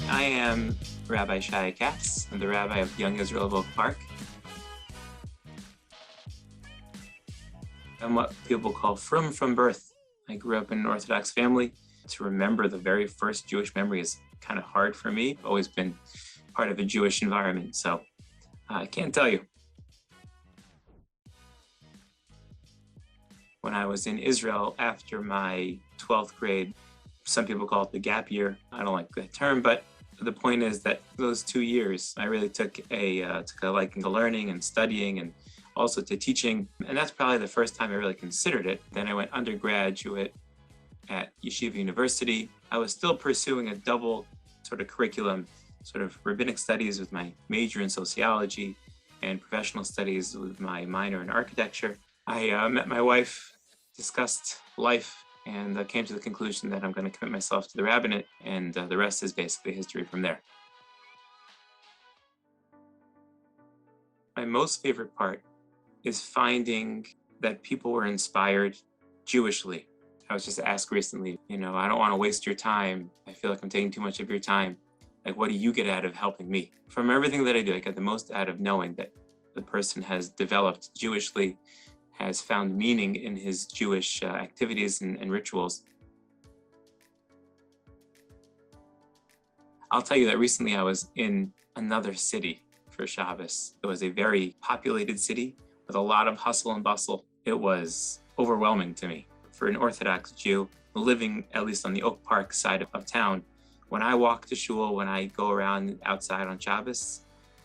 I am Rabbi Shaya Katz. I'm the rabbi of Young Israel of Oak Park. I'm what people call frum from birth. I grew up in an Orthodox family. To remember the very first Jewish memory is kind of hard for me. I've always been part of a Jewish environment, so I can't tell you. When I was in Israel after my 12th grade, some people call it the gap year. I don't like that term, but the point is that those 2 years, I really took a liking to learning and studying and also to teaching. And that's probably the first time I really considered it. Then I went undergraduate at Yeshiva University. I was still pursuing a double sort of curriculum, sort of rabbinic studies with my major in sociology and professional studies with my minor in architecture. I met my wife, discussed life, and came to the conclusion that I'm going to commit myself to the rabbinate, and the rest is basically history from there. My most favorite part is finding that people were inspired Jewishly. I was just asked recently, I don't want to waste your time. I feel like I'm taking too much of your time. Like, what do you get out of helping me? From everything that I do, I get the most out of knowing that the person has developed Jewishly, has found meaning in his Jewish activities and rituals. I'll tell you that recently I was in another city for Shabbos. It was a very populated city with a lot of hustle and bustle. It was overwhelming to me. For an Orthodox Jew living at least on the Oak Park side of town, when I walk to shul, when I go around outside on Shabbos,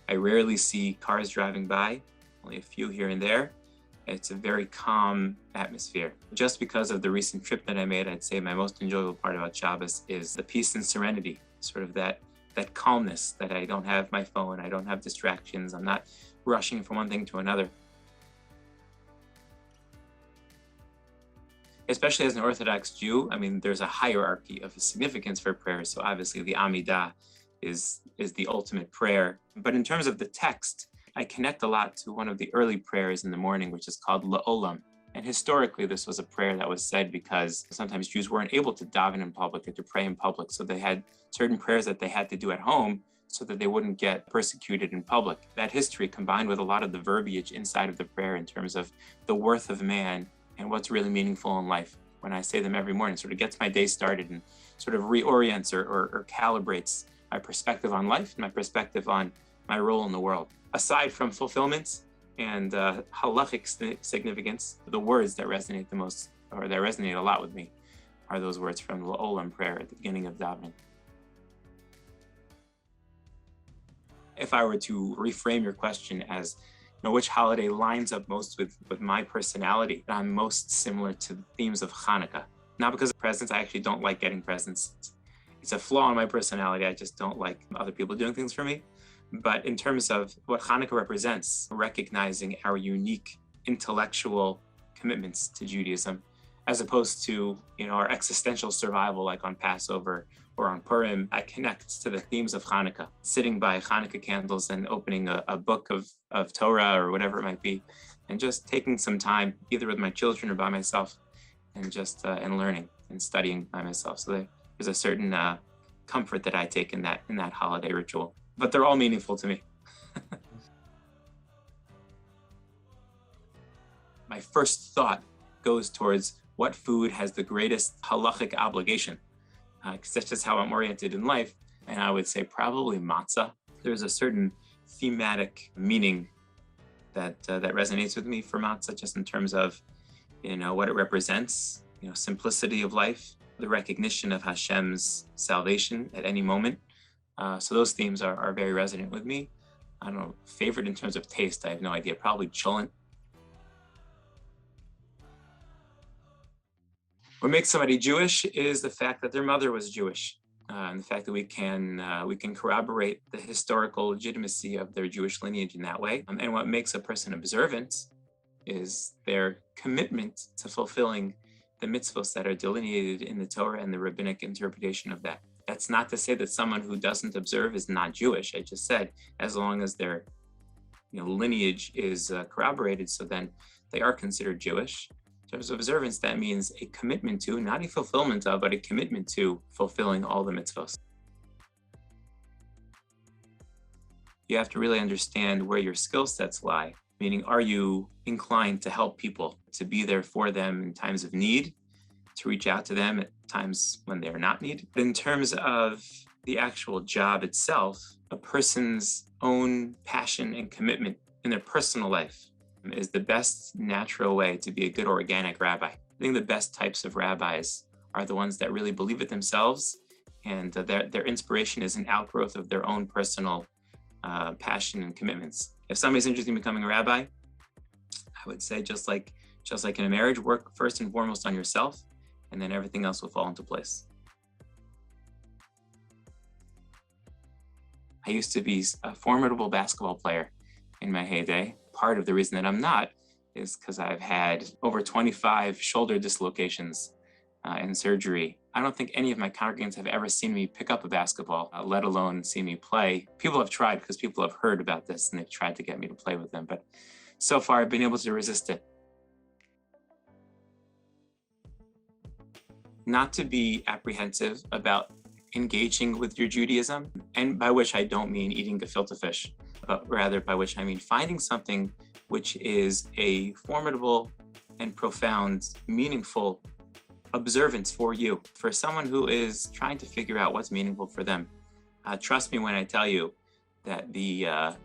I rarely see cars driving by, only a few here and there. It's a very calm atmosphere. Just because of the recent trip that I made, I'd say my most enjoyable part about Shabbos is the peace and serenity, sort of that calmness that I don't have my phone, I don't have distractions, I'm not rushing from one thing to another. Especially as an Orthodox Jew, there's a hierarchy of significance for prayer. So obviously the Amidah is the ultimate prayer. But in terms of the text, I connect a lot to one of the early prayers in the morning, which is called La'olam. And historically, this was a prayer that was said because sometimes Jews weren't able to daven in public or to pray in public. So they had certain prayers that they had to do at home so that they wouldn't get persecuted in public. That history combined with a lot of the verbiage inside of the prayer in terms of the worth of man and what's really meaningful in life. When I say them every morning, it sort of gets my day started and sort of reorients or calibrates my perspective on life and my perspective on my role in the world. Aside from fulfillment and halachic significance, the words that resonate the most, or that resonate a lot with me, are those words from the La'olam prayer at the beginning of davening. If I were to reframe your question as, which holiday lines up most with my personality, I'm most similar to the themes of Hanukkah. Not because of presents, I actually don't like getting presents. It's a flaw in my personality. I just don't like other people doing things for me. But in terms of what Hanukkah represents, recognizing our unique intellectual commitments to Judaism, as opposed to, our existential survival like on Passover or on Purim, I connect to the themes of Hanukkah, sitting by Hanukkah candles and opening a book of Torah or whatever it might be, and just taking some time, either with my children or by myself, and just and learning and studying by myself. So there's a certain comfort that I take in that holiday ritual. But they're all meaningful to me. My first thought goes towards what food has the greatest halachic obligation, because that's just how I'm oriented in life. And I would say probably matzah. There's a certain thematic meaning that resonates with me for matzah, just in terms of, what it represents, simplicity of life, the recognition of Hashem's salvation at any moment. So those themes are very resonant with me. I don't know, favorite in terms of taste, I have no idea, probably cholent. What makes somebody Jewish is the fact that their mother was Jewish, and the fact that we can corroborate the historical legitimacy of their Jewish lineage in that way. And what makes a person observant is their commitment to fulfilling the mitzvos that are delineated in the Torah and the rabbinic interpretation of that. That's not to say that someone who doesn't observe is not Jewish. I just said, as long as their lineage is corroborated, so then they are considered Jewish. In terms of observance, that means a commitment to, not a fulfillment of, but a commitment to fulfilling all the mitzvahs. You have to really understand where your skill sets lie, meaning, are you inclined to help people, to be there for them in times of need, to reach out to them at times when they are not needed? In terms of the actual job itself, a person's own passion and commitment in their personal life is the best natural way to be a good organic rabbi. I think the best types of rabbis are the ones that really believe it themselves, and their inspiration is an outgrowth of their own personal passion and commitments. If somebody's interested in becoming a rabbi, I would say just like in a marriage, work first and foremost on yourself, and then everything else will fall into place. I used to be a formidable basketball player in my heyday. Part of the reason that I'm not is because I've had over 25 shoulder dislocations and surgery. I don't think any of my congregants have ever seen me pick up a basketball, let alone see me play. People have tried because people have heard about this and they've tried to get me to play with them, but so far I've been able to resist it. Not to be apprehensive about engaging with your Judaism, and by which I don't mean eating gefilte fish, but rather by which I mean finding something which is a formidable and profound, meaningful observance for you, for someone who is trying to figure out what's meaningful for them. Trust me when I tell you that the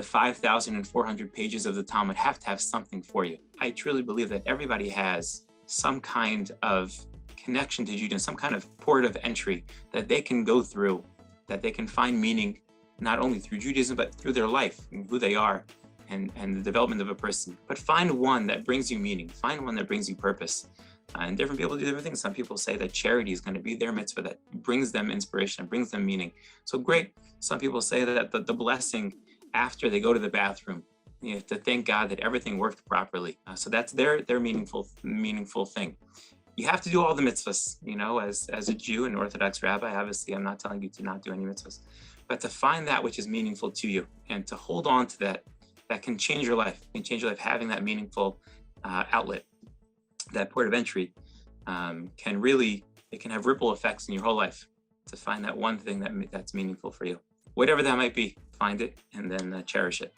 5,400 pages of the Talmud have to have something for you. I truly believe that everybody has some kind of connection to Judaism, some kind of port of entry that they can go through, that they can find meaning not only through Judaism, but through their life and who they are and the development of a person. But find one that brings you meaning, find one that brings you purpose. And different people do different things. Some people say that charity is going to be their mitzvah that brings them inspiration, brings them meaning. So great. Some people say that the blessing after they go to the bathroom, you have to thank God that everything worked properly. So that's their meaningful thing. You have to do all the mitzvahs, you know, as a Jew and Orthodox rabbi. Obviously, I'm not telling you to not do any mitzvahs, but to find that which is meaningful to you and to hold on to that can change your life, having that meaningful outlet, that port of entry can have ripple effects in your whole life. To find that one thing that's meaningful for you. Whatever that might be, find it and then cherish it.